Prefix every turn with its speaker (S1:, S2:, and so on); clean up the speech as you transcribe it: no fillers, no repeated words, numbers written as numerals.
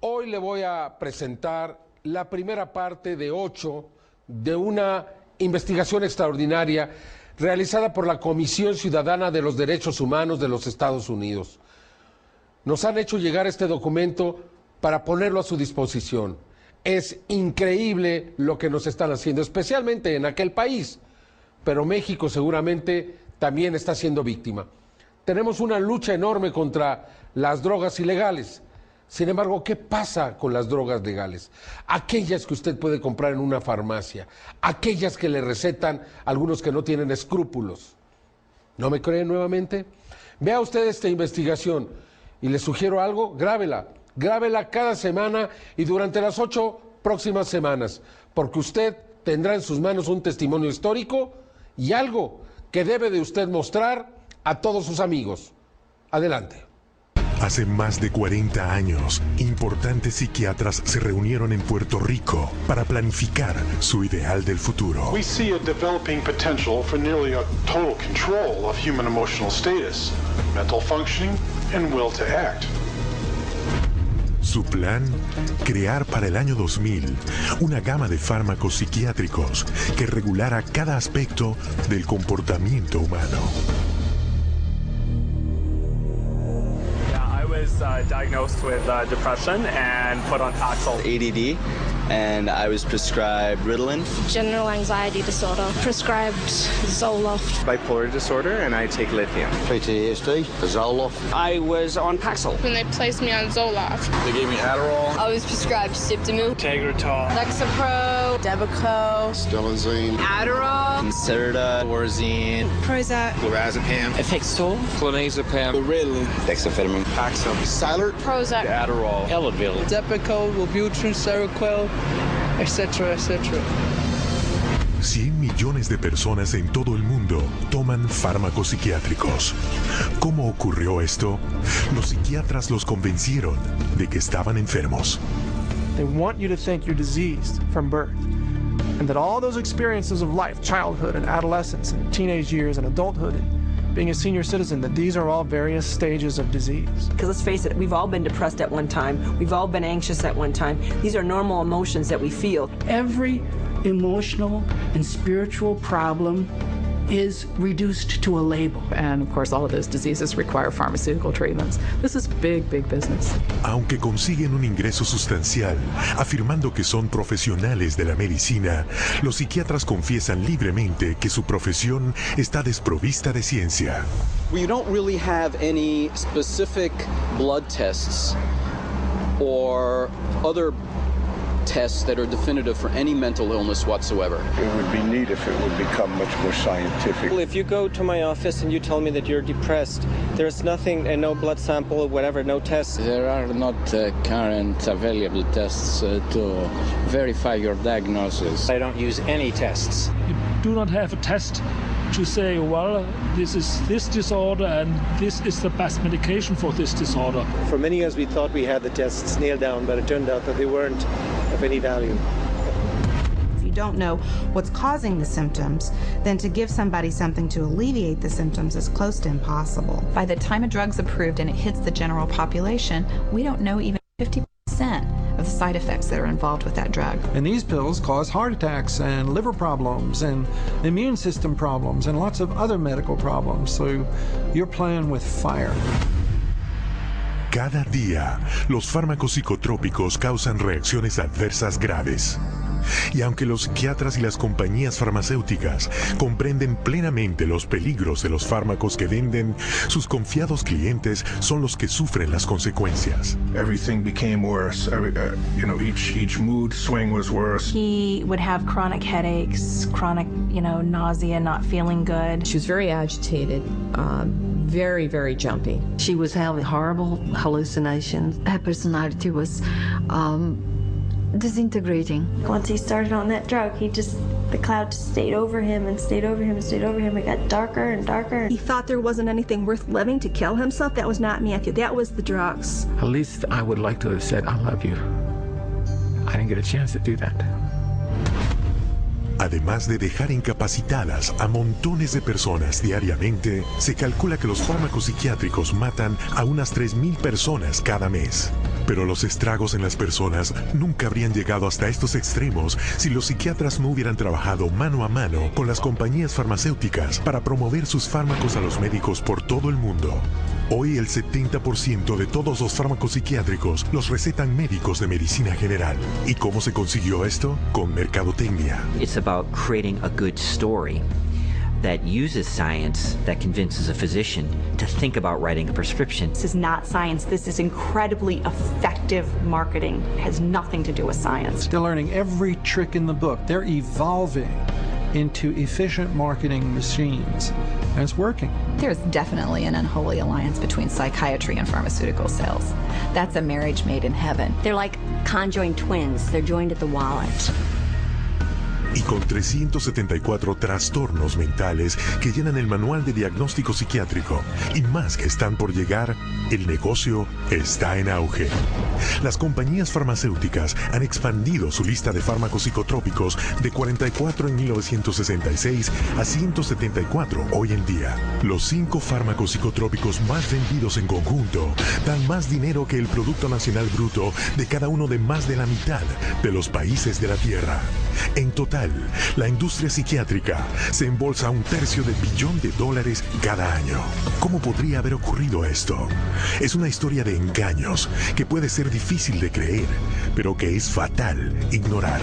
S1: Hoy le voy a presentar la primera parte de 8 de una investigación extraordinaria realizada por la Comisión Ciudadana de los Derechos Humanos de los Estados Unidos. Nos han hecho llegar este documento para ponerlo a su disposición. Es increíble lo que nos están haciendo, especialmente en aquel país, pero México seguramente también está siendo víctima. Tenemos una lucha enorme contra las drogas ilegales. Sin embargo, ¿qué pasa con las drogas legales? Aquellas que usted puede comprar en una farmacia, aquellas que le recetan algunos que no tienen escrúpulos. ¿No me creen nuevamente? Vea usted esta investigación y le sugiero algo, grábela cada semana y durante las 8 próximas semanas, porque usted tendrá en sus manos un testimonio histórico y algo que debe de usted mostrar a todos sus amigos. Adelante.
S2: Hace más de 40 años, importantes psiquiatras se reunieron en Puerto Rico para planificar su ideal del futuro.
S3: We see a developing potential for nearly a total control of human emotional status, mental functioning, and will to act.
S2: Su plan, crear para el año 2000 una gama de fármacos psiquiátricos que regulara cada aspecto del comportamiento humano.
S4: Diagnosed with depression and put on Paxil.
S5: ADD, and I was prescribed Ritalin.
S6: General anxiety disorder, prescribed Zoloft.
S7: Bipolar disorder, and I take lithium.
S8: PTSD, Zoloft.
S9: I was on Paxil.
S6: When they placed me on Zoloft.
S7: They gave me Adderall.
S10: I was prescribed Siptamil.
S4: Tegretol.
S10: Lexapro. Depakote.
S8: Stelazine.
S10: Adderall.
S5: Concerta.
S10: Orzine.
S6: Prozac.
S7: Lorazepam.
S9: Effexor.
S7: Clonazepam.
S8: Ritalin.
S5: Dexamphetamine.
S7: Paxil.
S8: Silert.
S6: Prozac.
S7: Adderall.
S9: Eladil.
S11: Depakote, Wellbutrin, Seroquel, etc., etc.
S2: 100 millones de personas en todo el mundo toman fármacos psiquiátricos. ¿Cómo ocurrió esto? Los psiquiatras los convencieron de que estaban enfermos.
S11: They want you to think you're diseased from birth, and that all those experiences of life, childhood and adolescence and teenage years and adulthood and being a senior citizen, that these are all various stages of disease.
S12: Because let's face it, we've all been depressed at one time. We've all been anxious at one time. These are normal emotions that we feel.
S13: Every emotional and spiritual problem is reduced to a label.
S14: And of course, all of those diseases require pharmaceutical treatments. This is big, big business.
S2: Aunque consiguen un ingreso sustancial, afirmando que son profesionales de la medicina, los psiquiatras confiesan libremente que su profesión está desprovista de ciencia.
S15: You don't really have any specific blood tests or other tests that are definitive for any mental illness whatsoever.
S8: It would be neat if it would become much more scientific.
S16: Well, if you go to my office and you tell me that you're depressed, there's nothing, no blood sample or whatever, no tests.
S17: There are not current available tests to verify your diagnosis.
S16: I don't use any tests.
S18: You do not have a test to say, well, this is this disorder and this is the best medication for this disorder.
S16: For many years we thought we had the tests nailed down, but it turned out that they weren't of any value.
S19: If you don't know what's causing the symptoms, then to give somebody something to alleviate the symptoms is close to impossible.
S20: By the time a drug's approved and it hits the general population, we don't know even 50% of the side effects that are involved with that drug.
S11: And these pills cause heart attacks and liver problems and immune system problems and lots of other medical problems. So you're playing with fire.
S2: Cada día, los fármacos psicotrópicos causan reacciones adversas graves. Y aunque los psiquiatras y las compañías farmacéuticas comprenden plenamente los peligros de los fármacos que venden, sus confiados clientes son los que sufren las consecuencias.
S3: Everything became worse. Each mood swing was worse.
S10: He would have chronic headaches, chronic, nausea, not feeling good.
S14: She was very agitated, very, very jumpy.
S13: She was having horrible hallucinations.
S10: Her personality was disintegrating.
S6: Once he started on that drug, the cloud just stayed over him and stayed over him and stayed over him. It got darker and darker.
S12: He thought there wasn't anything worth living to kill himself. That was not Matthew. That was the drugs.
S18: At least I would like to have said, I love you. I didn't get a chance to do that.
S2: Además de dejar incapacitadas a montones de personas diariamente, se calcula que los fármacos psiquiátricos matan a unas 3.000 personas cada mes. Pero los estragos en las personas nunca habrían llegado hasta estos extremos si los psiquiatras no hubieran trabajado mano a mano con las compañías farmacéuticas para promover sus fármacos a los médicos por todo el mundo. Hoy el 70% de todos los fármacos psiquiátricos los recetan médicos de medicina general. ¿Y cómo se consiguió esto? Con mercadotecnia.
S9: It's about creating a good story that uses science that convinces a physician to think about writing a prescription.
S21: This is not science. This is incredibly effective marketing. It has nothing to do with science.
S11: They're learning every trick in the book. They're evolving into efficient marketing machines, and it's working.
S20: There's definitely an unholy alliance between psychiatry and pharmaceutical sales. That's a marriage made in heaven.
S22: They're like conjoined twins. They're joined at the wallet.
S2: Y con 374 trastornos mentales que llenan el manual de diagnóstico psiquiátrico y más que están por llegar, el negocio está en auge. Las compañías farmacéuticas han expandido su lista de fármacos psicotrópicos de 44 en 1966 a 174 hoy en día. Los 5 fármacos psicotrópicos más vendidos en conjunto dan más dinero que el Producto Nacional Bruto de cada uno de más de la mitad de los países de la Tierra. En total, la industria psiquiátrica se embolsa $1/3 de billón de dólares cada año. ¿Cómo podría haber ocurrido esto? Es una historia de engaños que puede ser difícil de creer, pero que es fatal ignorar.